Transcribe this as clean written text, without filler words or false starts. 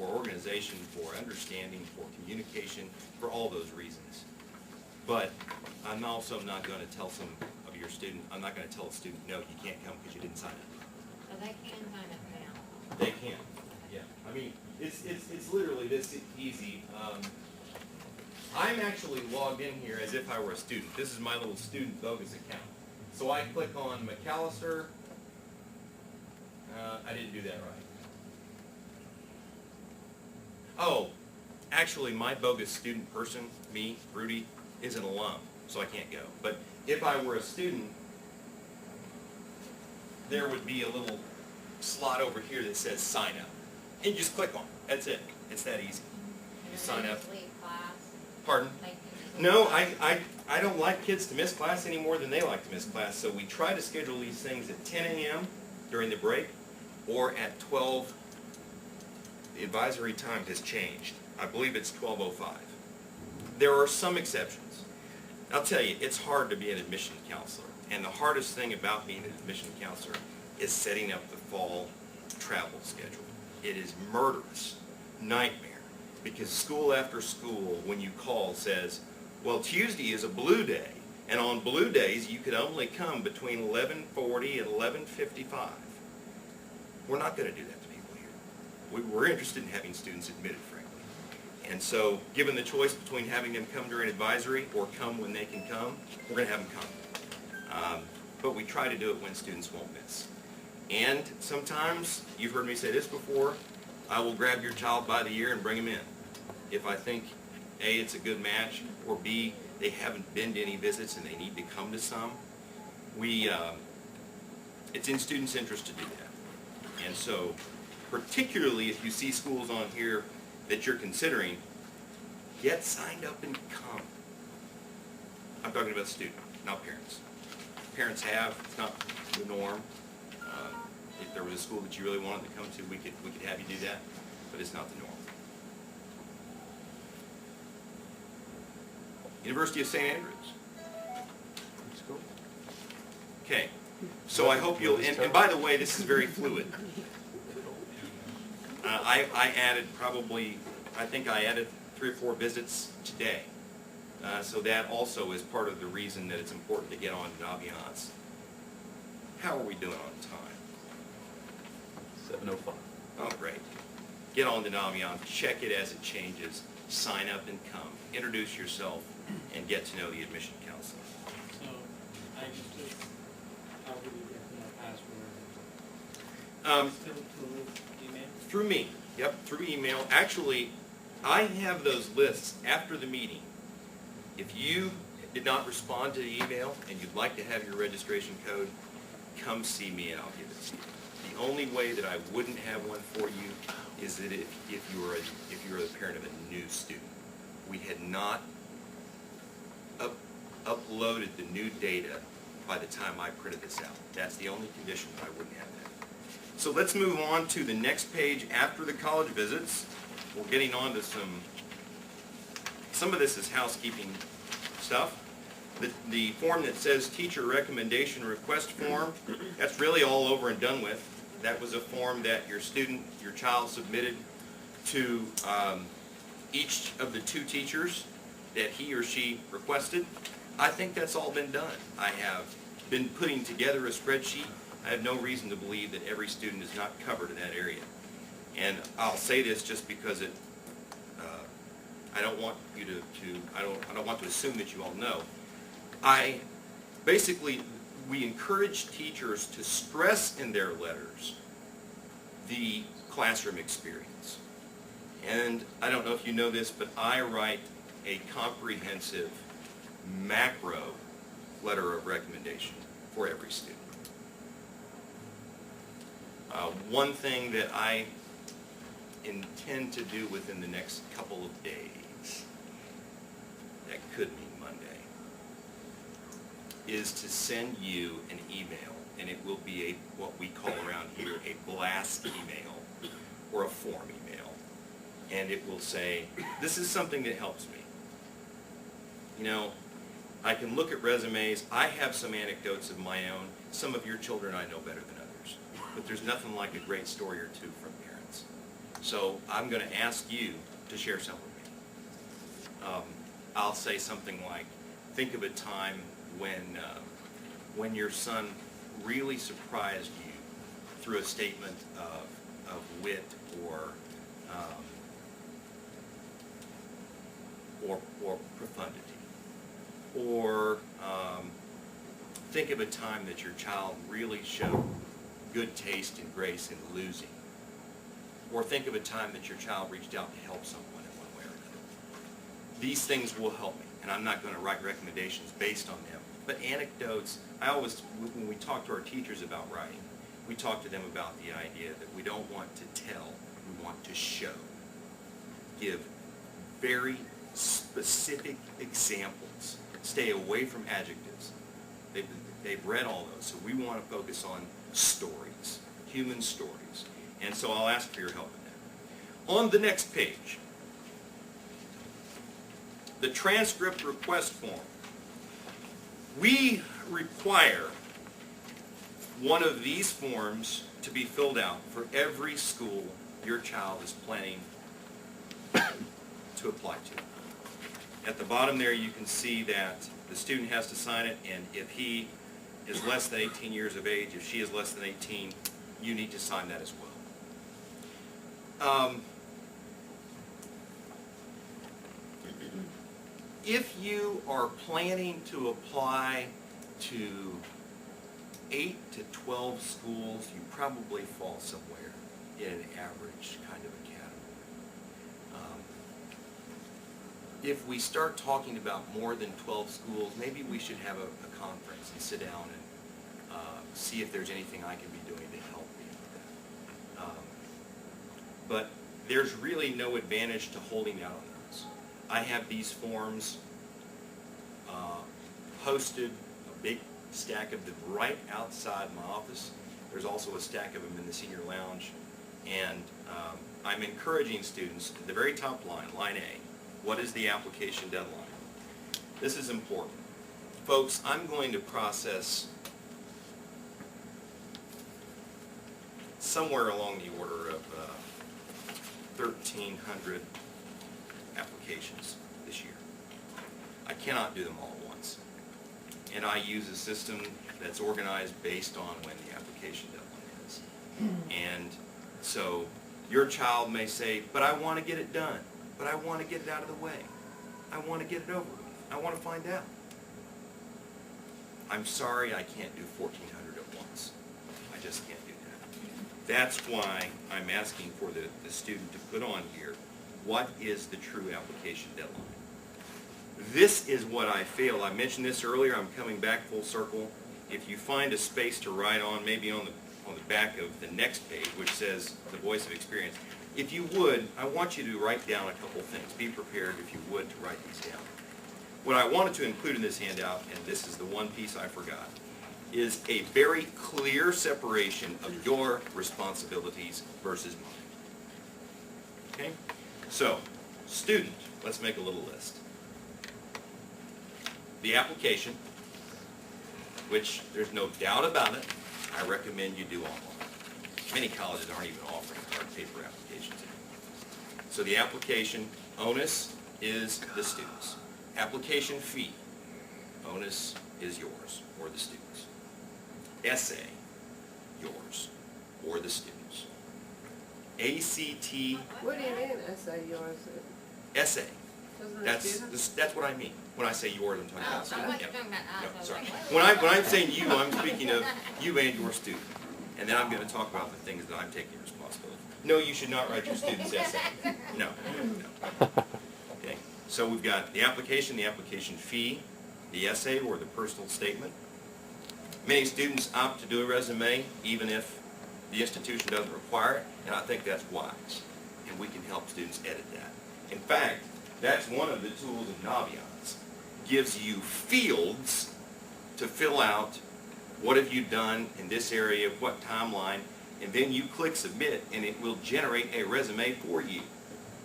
for organization, for understanding, for communication, for all those reasons. But I'm also not going to tell some of your student, I'm not going to tell a student, no, you can't come because you didn't sign up. So they can sign up now. They can, yeah. I mean, it's literally this easy. I'm actually logged in here as if I were a student. This is my little student bogus account. So I click on McAllister. I didn't do that right. Oh, actually my bogus student person, me, Rudy, is an alum, so I can't go. But if I were a student, there would be a little slot over here that says sign up. And you just click on it. That's it. It's that easy. And Sign then up. just leave class. Pardon? They can just No, leave class. I don't like kids to miss class any more than they like to miss class, so we try to schedule these things at 10 a.m. during the break or at 12. The advisory time has changed. I believe it's 12:05. There are some exceptions. I'll tell you, it's hard to be an admission counselor, and the hardest thing about being an admission counselor is setting up the fall travel schedule. It is murderous, nightmare, because school after school, when you call, says, well, Tuesday is a blue day, and on blue days you could only come between 11:40 and 11:55. We're not going to do that to people here. We're interested in having students admitted, frankly. And so, given the choice between having them come during advisory or come when they can come, we're going to have them come. But we try to do it when students won't miss. And sometimes, you've heard me say this before, I will grab your child by the ear and bring them in. If I think, A, it's a good match, or B, they haven't been to any visits and they need to come to some, it's in students' interest to do that. And so, particularly if you see schools on here that you're considering, get signed up and come. I'm talking about students, not parents. Parents have, it's not the norm. If there was a school that you really wanted to come to, we could have you do that, but it's not the norm. University of St. Andrews. Okay, so I hope you'll, and by the way, this is very fluid. I added probably, I think I added 3 or 4 visits today. So that also is part of the reason that it's important to get on Naviance. How are we doing on time? 7:05. Oh, great. Get on to Naviance, check it as it changes, sign up and come. Introduce yourself and get to know the admission counselor. So, I just, how would you get my password? Still through email? Through me, yep, through email. Actually, I have those lists after the meeting. If you did not respond to the email and you'd like to have your registration code, come see me and I'll give it to you. The only way that I wouldn't have one for you is that if you were the parent of a new student. We had not uploaded the new data by the time I printed this out. That's the only condition that I wouldn't have that. So let's move on to the next page after the college visits. We're getting on to some of this is housekeeping stuff. The form that says teacher recommendation request form, that's really all over and done with. That was a form that your child submitted to each of the 2 teachers that he or she requested. I think that's all been done. I have been putting together a spreadsheet. I have no reason to believe that every student is not covered in that area. And I'll say this just because I don't want you I don't want to assume that you all know. We encourage teachers to stress in their letters the classroom experience. And I don't know if you know this, but I write a comprehensive macro letter of recommendation for every student. One thing that I intend to do within the next couple of days, that could mean Monday, is to send you an email, and it will be what we call around here a blast email or a form email. And it will say, this is something that helps me. You know, I can look at resumes. I have some anecdotes of my own. Some of your children I know better than others. But there's nothing like a great story or 2 from parents. So I'm going to ask you to share some with me. I'll say something like, think of a time when your son really surprised you through a statement of wit or profundity. Or think of a time that your child really showed good taste and grace in losing. Or think of a time that your child reached out to help someone in one way or another. These things will help me, and I'm not going to write recommendations based on them. But anecdotes, when we talk to our teachers about writing, we talk to them about the idea that we don't want to tell, we want to show. Give very specific examples. Stay away from adjectives. They've read all those, so we want to focus on stories, human stories. And so I'll ask for your help in that. On the next page, the transcript request form. We require one of these forms to be filled out for every school your child is planning to apply to. At the bottom there you can see that the student has to sign it, and if he is less than 18 years of age, if she is less than 18, you need to sign that as well. If you are planning to apply to 8 to 12 schools, you probably fall somewhere in an average kind of a category. If we start talking about more than 12 schools, maybe we should have a conference and sit down and see if there's anything I can be doing to help me with that. But there's really no advantage to holding out on those. I have these forms posted, a big stack of them right outside my office. There's also a stack of them in the senior lounge. And I'm encouraging students, at the very top line, line A, what is the application deadline? This is important. Folks, I'm going to process somewhere along the order of 1,300 applications this year. I cannot do them all at once. And I use a system that's organized based on when the application deadline is. And so your child may say, but I want to get it done. But I want to get it out of the way. I want to get it over with. I want to find out. I'm sorry I can't do 1,400 at once. I just can't do that. That's why I'm asking for the student to put on here, what is the true application deadline? This is what I feel. I mentioned this earlier. I'm coming back full circle. If you find a space to write on, maybe on the back of the next page, which says the voice of experience, if you would, I want you to write down a couple things. Be prepared, if you would, to write these down. What I wanted to include in this handout, and this is the one piece I forgot, is a very clear separation of your responsibilities versus mine. Okay? So, student, let's make a little list. The application, which there's no doubt about it, I recommend you do online. Many colleges aren't even offering hard paper applications anymore. So the application, onus is the students. Application fee, onus is yours or the students. Essay, yours or the students. ACT, What do you mean, essay yours? essay. Doesn't it That's what I mean. When I say yours, I'm talking Oh, about I student. wasn't Yeah. talking about us. I No, was sorry. like, what? When I'm saying you, I'm speaking of you and your student. And then I'm going to talk about the things that I'm taking responsibility for. No, you should not write your student's essay. No. Okay. So we've got the application fee, the essay or the personal statement. Many students opt to do a resume even if the institution doesn't require it, and I think that's wise. And we can help students edit that. In fact, that's one of the tools of Naviance. Gives you fields to fill out. What have you done in this area? What timeline? And then you click submit, and it will generate a resume for you.